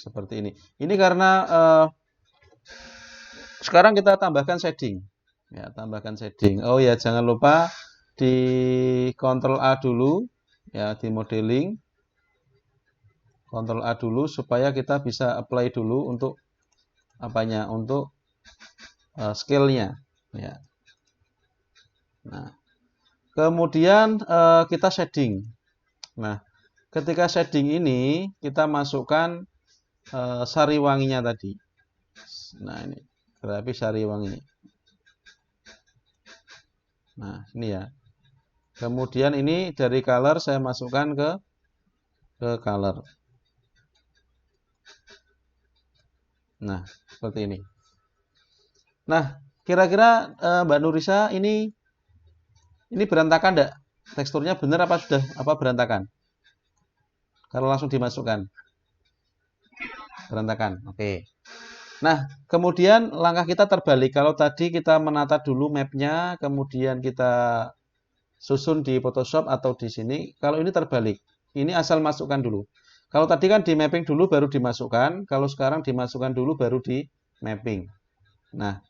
seperti ini. Ini karena sekarang kita tambahkan shading. Ya, tambahkan shading. Oh ya, jangan lupa di Ctrl A dulu, ya, di modeling. Ctrl A dulu supaya kita bisa apply dulu untuk apanya? Untuk scale-nya. Ya. Nah, kemudian kita shading. Nah, ketika shading ini kita masukkan sari wanginya tadi. Nah, ini grafis sari wangi. Nah, ini ya. Kemudian ini dari color saya masukkan ke color. Nah, seperti ini. Nah, kira-kira Mbak Nurisa ini berantakan enggak? Teksturnya benar apa sudah apa berantakan? Kalau langsung dimasukkan berantakan. Oke. Nah, kemudian langkah kita terbalik. Kalau tadi kita menata dulu mapnya, kemudian kita susun di Photoshop atau di sini. Kalau ini terbalik. Ini asal masukkan dulu. Kalau tadi kan di mapping dulu baru dimasukkan. Kalau sekarang dimasukkan dulu baru di mapping. Nah,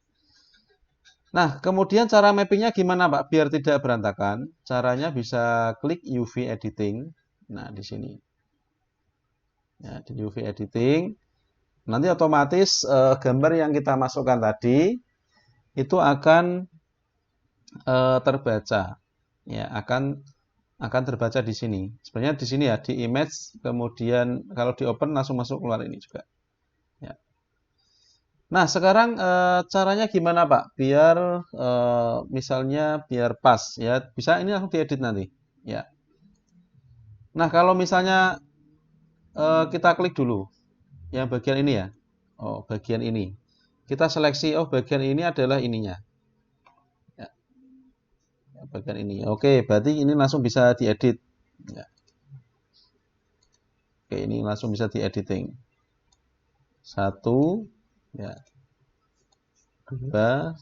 kemudian cara mappingnya gimana Pak? Biar tidak berantakan. Caranya bisa klik UV editing. Nah, di sini. Ya, di UV editing. Nanti otomatis gambar yang kita masukkan tadi itu akan terbaca. Ya, akan terbaca di sini. Sebenarnya di sini ya, di image, kemudian kalau di open langsung masuk keluar ini juga. Ya. Nah, sekarang caranya gimana Pak? Biar misalnya biar pas ya. Bisa ini langsung diedit nanti. Ya. Nah, kalau misalnya kita klik dulu yang bagian ini ya. Oh, bagian ini. Kita seleksi, oh bagian ini adalah ininya. Ya, bagian ini. Oke, berarti ini langsung bisa diedit. Ya. Oke, ini langsung bisa diediting. Satu, ya, dua,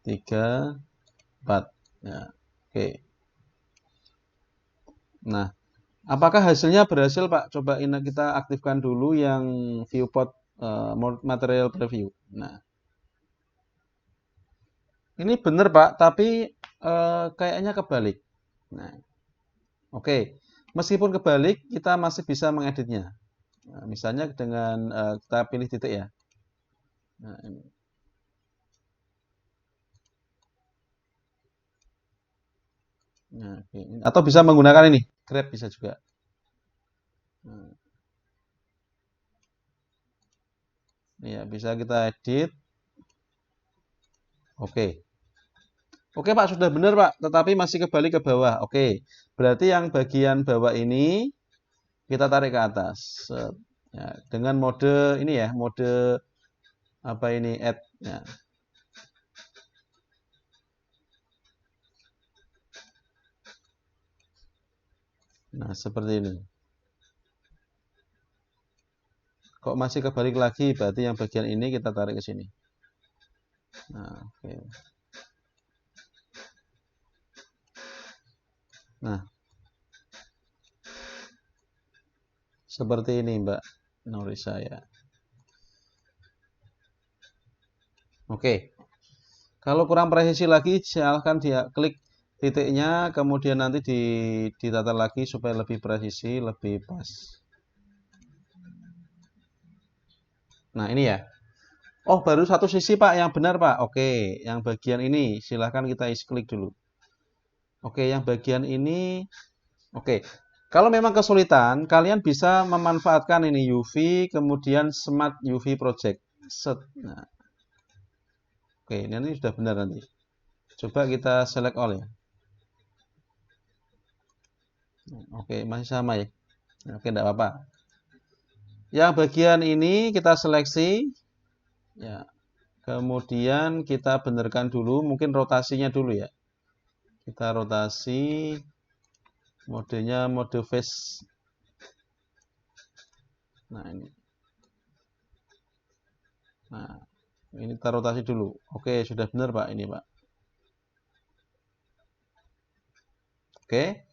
tiga, empat. Ya, oke. Nah, apakah hasilnya berhasil, Pak? Coba ini kita aktifkan dulu yang viewport material preview. Nah, ini benar, Pak, tapi kayaknya kebalik. Nah, oke. Meskipun kebalik, kita masih bisa mengeditnya. Nah, misalnya dengan kita pilih titik ya. Nah, ini. Nah, oke. Atau bisa menggunakan ini, grab bisa juga. Nah, ya, bisa kita edit. Oke. Oke Pak, sudah benar Pak, tetapi masih kebalik ke bawah. Oke, berarti yang bagian bawah ini kita tarik ke atas. Set. Ya, dengan mode ini ya, mode apa ini add. Ya. Nah, seperti ini. Kok masih kebalik lagi, berarti yang bagian ini kita tarik ke sini. Nah, oke. Nah, seperti ini Mbak Nurisa ya. Oke. Kalau kurang presisi lagi, silahkan dia klik titiknya, kemudian nanti ditata lagi supaya lebih presisi, lebih pas. Nah, ini ya. Oh, baru satu sisi Pak yang benar Pak. Oke, yang bagian ini silahkan kita isi klik dulu. Oke, yang bagian ini. Oke, kalau memang kesulitan, kalian bisa memanfaatkan ini UV, kemudian Smart UV Project. Set. Nah, oke, ini sudah benar nanti. Coba kita select all ya. Oke, masih sama ya. Oke, tidak apa-apa. Yang bagian ini kita seleksi. Ya, kemudian kita benarkan dulu, mungkin rotasinya dulu ya. Kita rotasi. Modenya mode face. Nah, ini. Nah, ini kita rotasi dulu. Oke, sudah benar, Pak, ini, Pak. Oke.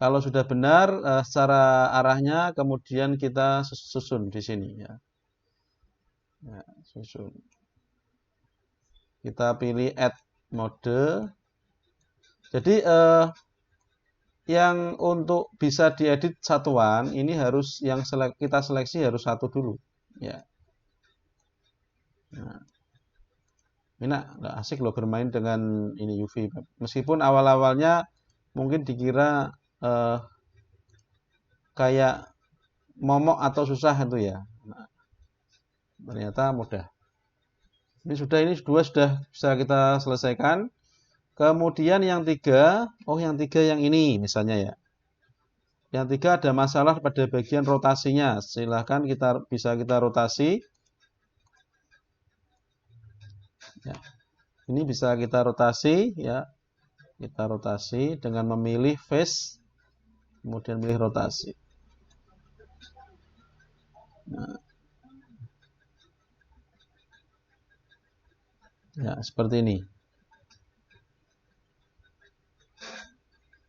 Kalau sudah benar secara arahnya, kemudian kita susun di sini ya. Ya, susun. Kita pilih add mode. Jadi yang untuk bisa diedit satuan ini harus yang kita seleksi harus satu dulu ya. Nah, ini nggak asik loh bermain dengan ini UV map. Meskipun awal-awalnya mungkin dikira kayak momok atau susah itu ya. Nah, ternyata mudah. Ini dua sudah bisa kita selesaikan. Kemudian yang tiga, yang tiga yang ini misalnya ya. Yang tiga ada masalah pada bagian rotasinya. Silahkan bisa kita rotasi. Ya. Ini bisa kita rotasi ya. Kita rotasi dengan memilih face, kemudian pilih rotasi. Nah. Ya, seperti ini.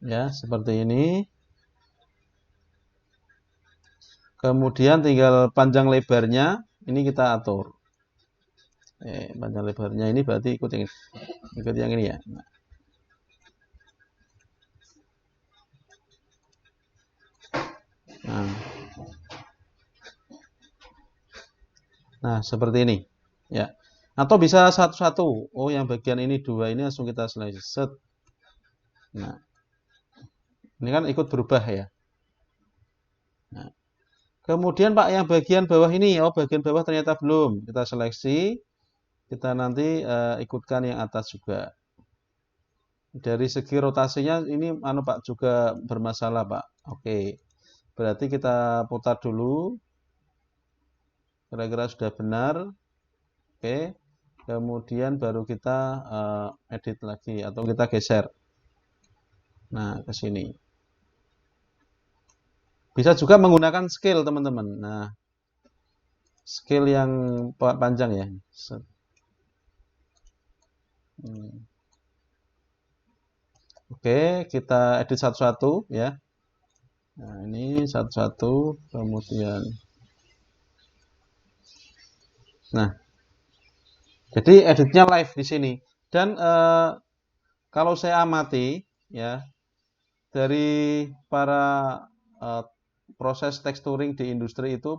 Ya, seperti ini. Kemudian tinggal panjang lebarnya, ini kita atur. Panjang lebarnya ini berarti ikut yang ini ya. Nah, seperti ini. Ya. Atau bisa satu-satu. Yang bagian ini dua ini langsung kita seleksi. Set. Nah, ini kan ikut berubah ya. Nah. Kemudian Pak yang bagian bawah ini, bagian bawah ternyata belum. Kita seleksi, kita nanti ikutkan yang atas juga. Dari segi rotasinya ini Pak juga bermasalah Pak. Oke. Berarti kita putar dulu. Kira-kira sudah benar. Oke. Kemudian baru kita edit lagi atau kita geser. Nah, ke sini. Bisa juga menggunakan scale, teman-teman. Nah, scale yang panjang ya. Oke, kita edit satu-satu ya. Nah, ini satu-satu, kemudian. Nah, jadi editnya live di sini. Dan kalau saya amati ya, dari para proses texturing di industri itu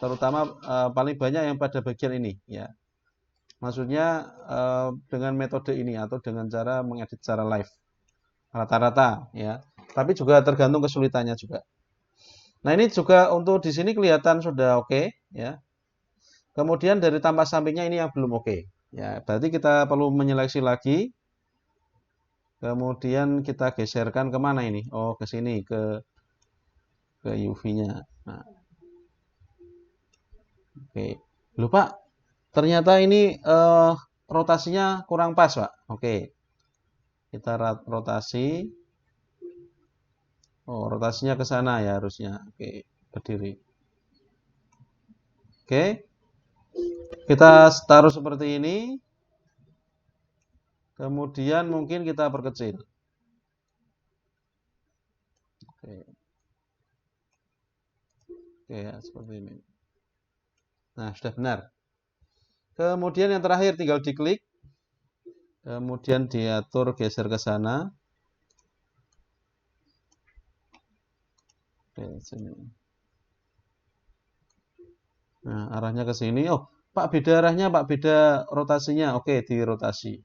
terutama paling banyak yang pada bagian ini ya. Maksudnya dengan metode ini atau dengan cara mengedit secara live rata-rata ya. Tapi juga tergantung kesulitannya juga. Nah, ini juga untuk di sini kelihatan sudah oke ya. Kemudian dari tampak sampingnya ini yang belum oke. Ya, berarti kita perlu menyeleksi lagi. Kemudian kita geserkan kemana ini? Ke sini ke UV-nya. Nah. Oke. Lupa. Ternyata ini rotasinya kurang pas, Pak. Oke. Kita rotasi. Rotasinya ke sana ya harusnya. Oke, berdiri. Oke. Kita taruh seperti ini. Kemudian mungkin kita perkecil. Oke. Oke, ya, seperti ini. Nah, sudah benar. Kemudian yang terakhir tinggal diklik. Kemudian diatur geser ke sana. Oke, sini. Nah, arahnya ke sini. Pak, beda arahnya, Pak, beda rotasinya. Oke, dirotasi.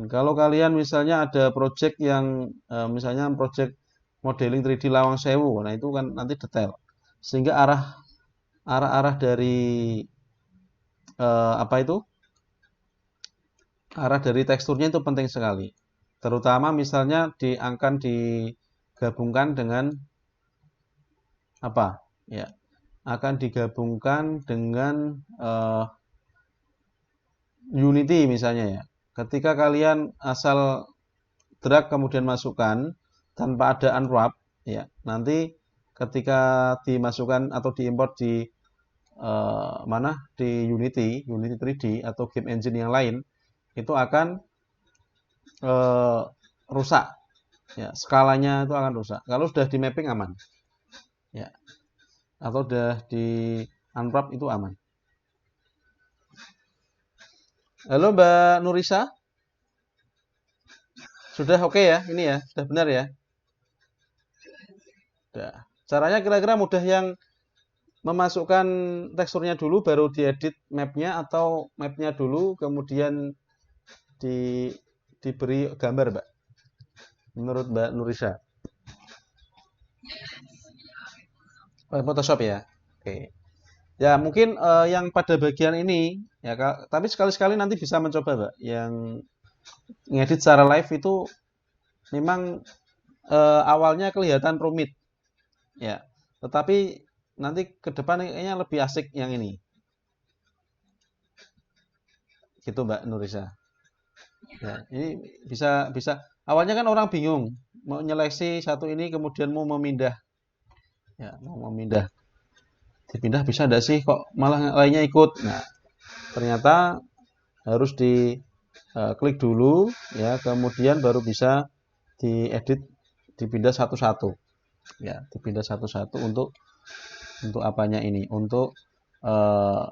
Kalau kalian misalnya ada project yang misalnya project modeling 3D Lawang Sewu, nah itu kan nanti detail. Sehingga arah dari arah dari teksturnya itu penting sekali. Terutama misalnya akan digabungkan dengan apa? Ya, akan digabungkan dengan Unity misalnya ya. Ketika kalian asal drag kemudian masukkan tanpa ada unwrap, ya, nanti ketika dimasukkan atau diimport di di Unity 3D atau game engine yang lain, itu akan eh, rusak. Ya, skalanya itu akan rusak. Kalau sudah di mapping aman. Ya, atau sudah di unwrap itu aman. Halo Mbak Nurisa, sudah oke ya? Ini ya, sudah benar ya? Sudah. Caranya kira-kira mudah yang memasukkan teksturnya dulu baru diedit mapnya atau mapnya dulu kemudian di diberi gambar, Mbak. Menurut Mbak Nurisa. Pakai Photoshop ya. Oke. Ya, mungkin yang pada bagian ini ya tapi sekali-sekali nanti bisa mencoba, Mbak. Yang ngedit secara live itu memang awalnya kelihatan rumit, ya. Tetapi nanti ke depan kayaknya lebih asik yang ini. Gitu, Mbak Nurisa. Ya, ini bisa bisa awalnya kan orang bingung mau nyeleksi satu ini kemudian mau memindah. Ya, mau memindah. Dipindah bisa enggak sih kok malah lainnya ikut. Nah, ternyata harus di klik dulu ya, kemudian baru bisa diedit dipindah satu-satu. Ya, dipindah satu-satu untuk apanya ini? Eh,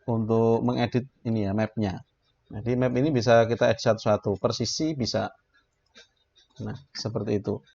untuk mengedit ini ya mapnya. Jadi map ini bisa kita edit satu-satu, persisi bisa. Nah, seperti itu.